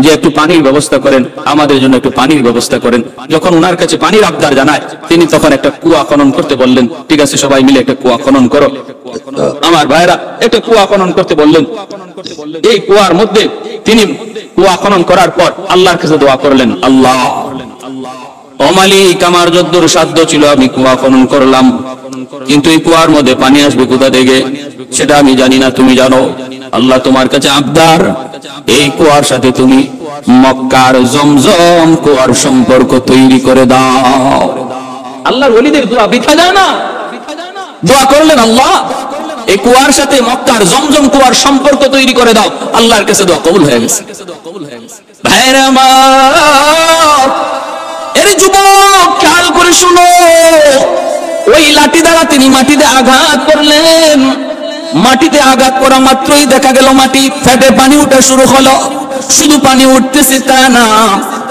যে একটু পানির ব্যবস্থা করেন, আমাদের জন্য একটু পানির ব্যবস্থা করেন। যখন ওনার কাছে পানির আবদার জানায়, তিনি তখন একটা কুয়া খনন করতে বললেন। ঠিক আছে, সবাই মিলে একটা কুয়া খনন করো। আমার ভাইরা, একটা কুয়া খনন করতে বললেন। এই কুয়ার মধ্যে তিনি কুয়া খনন করার পর আল্লাহর কাছে দোয়া করলেন, আল্লাহ, ও মালিক, আমার যদ্দূর সাধ্য ছিল আমি কুয়া খনন করলাম, কিন্তু এই কুয়ার মধ্যে পানি আসবে কোথা থেকে সেটা আমি জানি না, তুমি জানো। আল্লাহ, তোমার কাছে আবদার, এই কুয়ার সাথে তুমি মক্কার জমজম কুয়ার সম্পর্ক তৈরি করে দাও। আল্লাহর ওলিদের দোয়া বৃথা যায় না। দোয়া করলেন, আল্লাহ, এই কুয়ার সাথে মক্কার জমজম কুয়ার সম্পর্ক তৈরি করে দাও। আল্লাহর কাছে দোয়া কবুল হয়ে গেছে। ভাইরা আমার, এর যুবক খেয়াল করে শুনো, ওই লাঠি দ্বারা তিনি মাটিতে আঘাত করলেন। মাটিতে আঘাত করা মাত্রই দেখা গেল মাটি ফেটে পানি ওঠা শুরু হলো। শুধু পানি উঠতেছে তা না,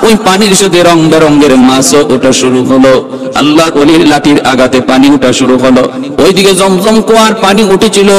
ওই পানির সাথে রং বেরঙের মাছও ওঠা শুরু হলো। আল্লাহর ওলির লাঠির আঘাতে পানি ওঠা শুরু হলো। ওইদিকে জমজম কুয়ার পানি উঠেছিল।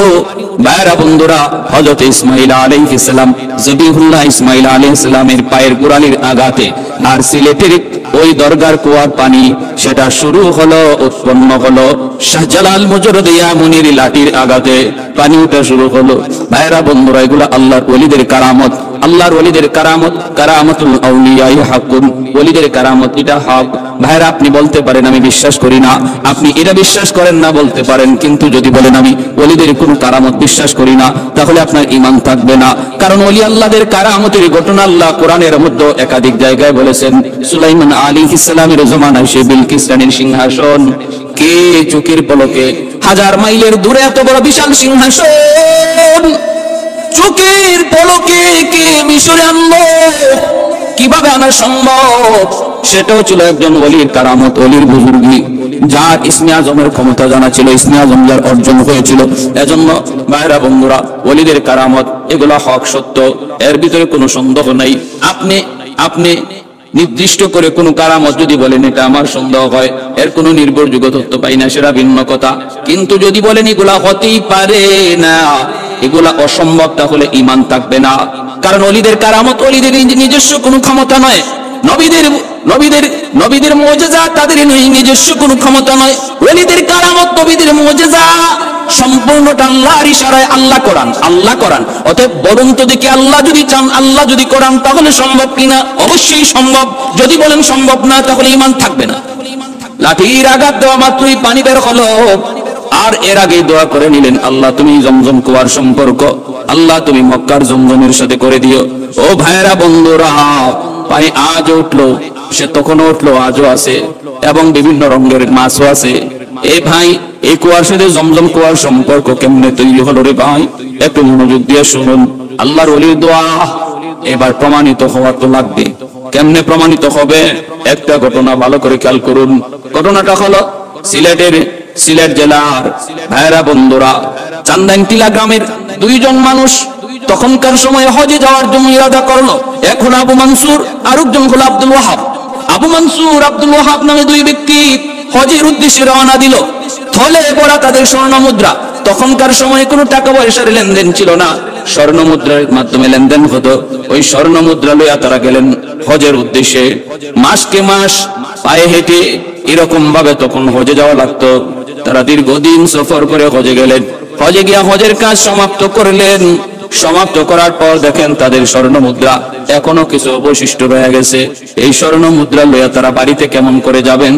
ভাইরা বন্ধুরা, হযরত ইসমাঈল আলাইহিস সালাম, জবিহুল্লাহ ইসমাঈল আলাইহিস সালামের পায়ের গোড়ালির আঘাতে আর সিলেটের ওই দরগার কুয়ার পানি সেটা শুরু হলো, উৎপন্ন হলো। শাহজালাল মুজররদি ইয়ামনির লাঠির আঘাতে পানি ওঠা শুরু হলো। ভাইরা বন্ধুরা, এগুলো আল্লাহর ওলিদের কারামত। আল্লাহর ওলিদের কারামত, কারামাতুল আউলিয়া হাকুন, ওলিদের কারামত, এটা হক। ভাইরা, আপনি বলতে পারেন আমি বিশ্বাস করি না, আপনি এটা বিশ্বাস করেন না বলতে পারেন, কিন্তু যদি বলেন আমি ওলিদের কোনো কারামত বিশ্বাস করি না, তাহলে আপনার ঈমান থাকবে না। কারণ ওলি আল্লাহদের কারামতের ঘটনা আল্লাহ কোরআনের মধ্যে একাধিক জায়গায় বলেছেন। সুলাইমান আলাইহিস সালামের জমানায় সে বিলকিস রানীর সিংহাসন কে চোখের পলকে 1000 মাইলের দূরে এত বড় বিশাল সিংহাসন চোখের পলকে কে মিশরে আনলো, কিভাবে আনা সম্ভব? সেটাও ছিল একজন ওলির কারামত, ওলির বুজুর্গি, যার ইসমে আজমের ক্ষমতা জানা ছিল, ইসমে আজম যার অর্জন হয়েছিল। এজন্য ভাইরা বন্ধুরা, ওলিদের কারামত এগুলা হক সত্য, এর ভিতরে কোনো সন্দেহ নাই। আপনি নির্দিষ্ট করে কোনো কারামত যদি বলেন এটা আমার সন্দেহ হয়, এর কোনো নির্ভরযোগ্য তথ্য পাই না, সেটা ভিন্ন কথা। কিন্তু যদি বলেন এগুলা হতেই পারে না, এগুলা অসম্ভব, তাহলে ঈমান থাকবে না। কারণ ওলিদের কারামত ওলিদের নিজস্ব কোনো ক্ষমতা নয়, নবীদের মুজিজা তাদের নিজস্ব কোনো ক্ষমতা নয়। ওলিদের কারামত, নবীদের মুজিজা সম্পূর্ণটা আল্লাহর ইশারায়, আল্লাহ করান। অতএব বলুন তো দেখি, আল্লাহ যদি চান, আল্লাহ যদি করান, তাহলে সম্ভব কিনা? অবশ্যই সম্ভব। যদি বলেন সম্ভব না, তাহলে ঈমান থাকবে না। লাঠির আঘাত দেওয়া মাত্রই পানি বের হলো, আর এর আগে দোয়া করে নিলেন, আল্লাহ তুমি জমজম কুয়ার সম্পর্ক, আল্লাহ তুমি মক্কার জমজমের সাথে করে দিও। ও ভাইরা বন্ধুরা, পানি আজ উঠলো, সে তখনও উঠলো, আজও আছে, এবং বিভিন্ন রঙের মাছও আছে। এ ভাই, এই কুয়ার সাথে জমজম কুয়ার সম্পর্ক কেমনে তৈরি হলো রে ভাই? একটু মনোযোগ দিয়ে শুনুন, আল্লাহর ওলির দোয়া এবার প্রমাণিত হওয়া তো লাগবে। কেমনে প্রমাণিত হবে? একটা ঘটনা ভালো করে খেয়াল করুন। ঘটনাটা হলো সিলেট জেলার ভাইরা বন্ধুরা, চান্দাইনটিলা গ্রামের দুইজন মানুষ তখনকার সময় হজে যাওয়ার জন্য ইরাদা করলো। এক হলো আবু মানসুর, আরেকজন হলো আব্দুল ওয়াহাব। আবু মানসুর, আব্দুল ওয়াহাব নামে দুই ব্যক্তি হজের উদ্দেশ্যে রওনা দিল। থলে পড়া তাদের স্বর্ণ মুদ্রা। তখনকার সময় কোনো টাকা পয়সার লেনদেন ছিল না, স্বর্ণ মুদ্রার মাধ্যমে লেনদেন হতো। ওই স্বর্ণ মুদ্রা লইয়া তারা গেলেন হজের উদ্দেশ্যে। মাসকে মাস পায়ে হেঁটে এরকম ভাবে তখন হজে যাওয়া লাগতো। তারা দীর্ঘদিন সফর করে হজে গেলেন। হজে গিয়া হজের কাজ সমাপ্ত করলেন। সমাপ্ত করার পর দেখেন তাদের স্বর্ণ মুদ্রা এখনো কিছু অবশিষ্ট রয়ে গেছে। এই স্বর্ণ মুদ্রা লইয়া তারা বাড়িতে কেমন করে যাবেন?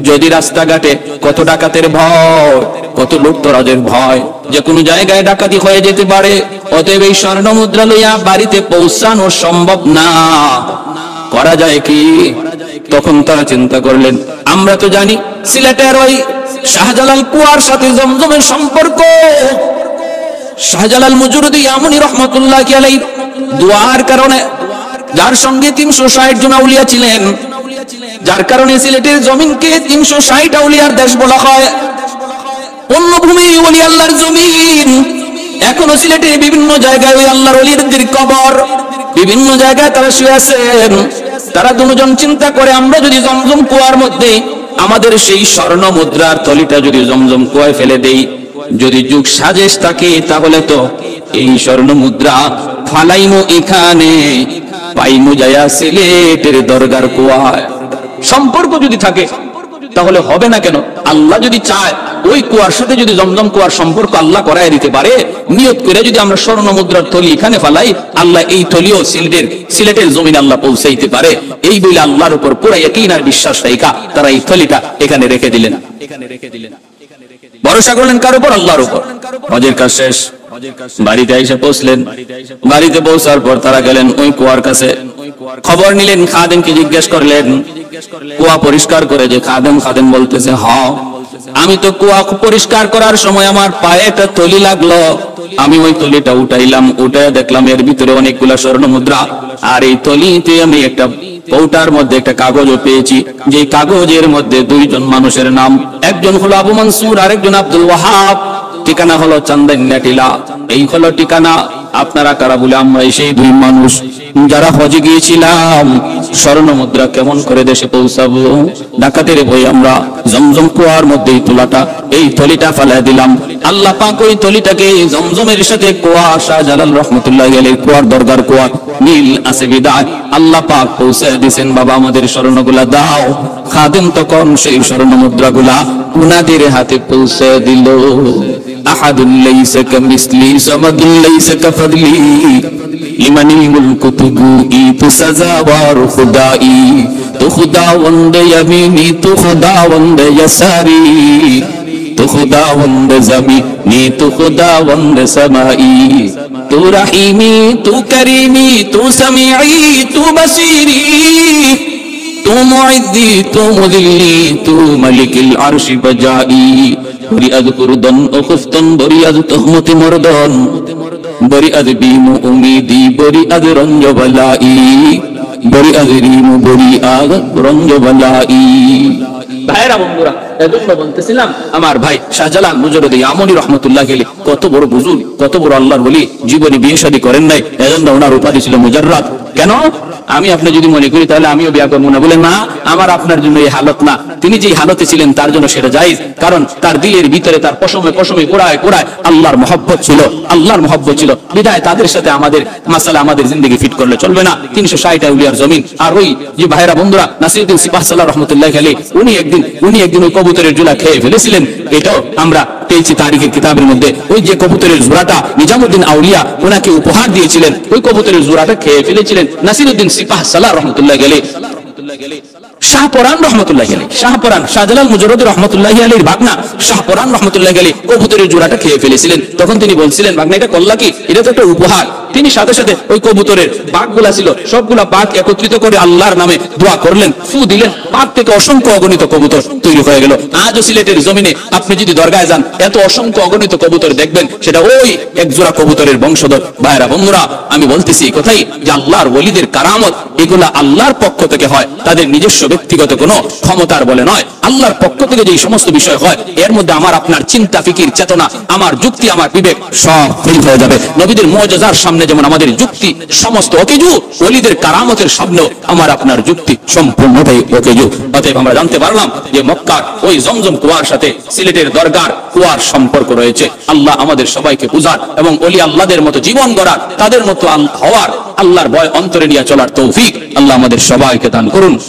যদি রাস্তাঘাটে কত ডাকাতের ভয়, কত লুটতরাজের ভয়, যে কোনো জায়গায় ডাকাতি হয়ে যেতে পারে। অতএব এই স্বর্ণ মুদ্রা লইয়া বাড়িতে পৌঁছানো সম্ভব না। করা যায় কি? তখন তারা চিন্তা করলেন, আমরা তো জানি সিলেটের ওই শাহজালাল কুয়ার সাথে জমজমের সম্পর্ক। শাহজালাল মুজুরদি ইয়ামনি রহমাতুল্লাহ আলাইহি দুআর কারণে, যার সঙ্গে 360 জন আউলিয়া ছিলেন, যার কারণে সিলেটের জমিনকে 360 আউলিয়ার দেশ বলা হয়। পুণ্যভূমি, ওলি আল্লাহর জমিন। এখনো সিলেটের বিভিন্ন জায়গায় ওই আল্লাহর ওলিদের কবর, বিভিন্ন জায়গায় তারা শুয়ে আছেন। তারা দুজন চিন্তা করে, আমরা যদি জমজম কুয়ার মধ্যে আমাদের সেই স্বর্ণ মুদ্রার থলিটা যদি জমজম কুয়ায় ফেলে দেই, যদি যুগ সাজেশ থাকে, তাহলে তো এই স্বর্ণ মুদ্রা ফালাইমু এখানে, পাইমু যায়া সিলেটের দরগার কুয়ায়। সম্পর্ক যদি থাকে তাহলে হবে না কেন? আল্লাহ যদি চায়, ওই কুয়ার সাথে যদি জমজম কুয়ার সম্পর্ক আল্লাহ করায় দিতে পারে, নিয়ত করে যদি আমরা স্বর্ণ মুদ্রার থলি এখানে ফালাই, আল্লাহ এই থলিও সিলেটের জমিনে আল্লাহ পৌঁছাইতে পারে। এই বলে আল্লাহর উপর পুরো ইয়াকিন আর বিশ্বাস রাখা তারা এই থলিটা এখানে রেখে দিলেন। ভরসা করলেন কার উপর? আল্লাহর উপর। হজের কাজ শেষ, বাড়িতে এসে পৌঁছলেন। বাড়িতে পৌঁছার পর তারা গেলেন ওই কুয়ার কাছে, খবর নিলেন, খাদেমকে জিজ্ঞেস করলেন কুয়া পরিষ্কার করে। যে খাদেম বলতেছে, হ্যাঁ আমি তো কুয়া পরিষ্কার করার সময় আমার পায়ে একটা থলি লাগলো, আমি ওই থলিটা উঠাইলাম, উঠায় দেখলাম এর ভিতরে অনেকগুলা স্বর্ণ মুদ্রা। আর এই থলিতে আমি একটা কৌটার মধ্যে একটা কাগজও পেয়েছি, যে কাগজের মধ্যে দুইজন মানুষের নাম, একজন হলো আবু মানসুর, আরেকজন আব্দুল ওয়াহাব। ঠিকানা হলো চান্দাইনটিলা। এই হলো ঠিকানা। আপনারা কারা বলে? আমরা সেই দুই মানুষ যারা হজে গিয়েছিলাম। স্বর্ণ মুদ্রা কেমন করে দেশে পৌঁছাবো? ডাকাতের ভয়ে আমরা জমজম কুয়ার মধ্যে এই থলিটা ফেলাই দিলাম। আল্লাহ পাক ওই থলিটাকে জমজমের সাথে কুয়া, শাহজালাল রাহমাতুল্লাহি আলাইহি কুয়ার দরগার কুয়া মিল আছে বিদায় আল্লাহ পাক পৌঁছে দিয়েছেন। বাবা আমাদের স্বর্ণগুলা দাও। খাদেম তখন সেই স্বর্ণ মুদ্রাগুলা উনাদের হাতে পৌঁছে দিল। আহাদুল লাইসা কামিসলি সামাদুল লাইসা কাফাদলি লিমানিল মুলকু তুগুই তুসাজাওয়ার খুদাই তু খুদাওয়ান্দ ইয়ামিনি তু খুদাওয়ান্দ ইয়াসারি তু খুদাওয়ান্দ জামিনি তু খুদাওয়ান্দ সামাই তু রহিমি তু করিমি তু সামিঈ তু বসিরি তু মুইদ্দি তু মুদিল্লি তু মালিকিল আরশি বজাই বরিয়াদ কুরদন ও খুফতন বরিয়াদ তহমতি মরদন। বরি আদ বিমু উমিদি বরি আদ রঞ্জবালাই, বরি আদ রিমু বরি আদ রঞ্জবালাই। ভাইরা বন্ধুরা, এজন্য বলতেছিলাম আমার ভাই শাহজালাল মুজাররদ ইয়ামনি রাহমাতুল্লাহ আলাইহি কত বড় বুজুর্গ, কত বড় আল্লাহর ওলি, জীবনে বিয়ে শাদী করেন নাই, এজন্য ওনার উপাধি ছিল মুজাররদ। কেন? আমি আপনি যদি মনে করি তাহলে আমিও বিয়ে করবো না, বলে না, আমার আপনার জন্য এই হালত না। তিনি যে হালতে ছিলেন তার জন্য সেটা জায়েজ, কারণ তার দিলের ভিতরে, তার পশমে পশমে কোড়ায় কোড়ায় আল্লাহর মহব্বত ছিল, আল্লাহর মহব্বত ছিল। বিদায় তাদের সাথে আমাদের মাসালা, আমাদের জিন্দগি ফিট করলে চলবে না। 360 আউলিয়ার জমিন। আর ওই যে ভাইরা বন্ধুরা, নাসিরউদ্দিন সিপাহ সালাহ রহমতুল্লাহ আলাইহি উনি একদিন ওই কবুতরের জোড়া খেয়ে ফেলেছিলেন। এটাও আমরা পেয়েছি তারিখের কিতাবের মধ্যে। ওই যে কবুতরের জোড়াটা নিজামুদ্দিন আউলিয়া ওনাকে উপহার দিয়েছিলেন, ওই কবুতরের জোড়াটা খেয়ে ফেলেছিলেন নাসিরউদ্দিন সিপাহ সালাহ রহমতুল্লাহ আলাইহি। শাহপরান রহমতুল্লাহ আলাইহি, শাহপরান শাহজালাল মুজাররদ রহমতুল্লাহ আলাইহির ভাগনা শাহপরান রহমতুল্লাহ আলাইহি কবুতরের জোড়াটা খেয়ে ফেলেছিলেন। তখন তিনি বলছিলেন, ভাগনা এটা করলা কি? এটা তো একটা উপহার। তিনি সাথে সাথে ওই কবুতরের বাঘগুলা ছিল সবগুলা বাঘ একত্রিত করে আল্লাহর নামে দোয়া করলেন, ফু দিলেন, বাঘ থেকে অসংখ্য অগণিত কবুতর তৈরি হয়ে গেল। আজও সিলেটের জমিনে আপনি যদি দরগায় যান, এত অসংখ্য অগণিত কবুতর দেখবেন, সেটা ওই এক জোড়া কবুতরের বংশধর। ভাইরা বন্ধুরা, আমি বলতেছি এই কথাই যে আল্লাহর ওলিদের কারামত এগুলা আল্লাহর পক্ষ থেকে হয়, তাদের নিজস্ব ব্যক্তিগত কোনো ক্ষমতার বলে নয়। আল্লাহর পক্ষ থেকে যে সমস্ত বিষয় হয়, এর মধ্যে আমার আপনার চিন্তা, ফিকির, চেতনা, আমার যুক্তি, আমার বিবেক সব ফেল হয়ে যাবে। নবীদের মুআজিজার সামনে যেমন আমাদের যুক্তি সমস্ত অকেজু, ওলিদের কারামতের সামনেও আমার আপনার যুক্তি সম্পূর্ণটাই অকেজু। অতএব আমরা জানতে পারলাম যে মক্কার ওই জমজম কুয়ার সাথে সিলেটের দরগার কুয়ার সম্পর্ক রয়েছে। আল্লাহ আমাদের সবাইকে বুঝার এবং ওলি আল্লাহদের মতো জীবন গড়ার, তাদের মতো হওয়ার, আল্লাহর ভয় অন্তরে নিয়ে চলার তৌফিক আল্লাহ আমাদের সবাইকে দান করুন।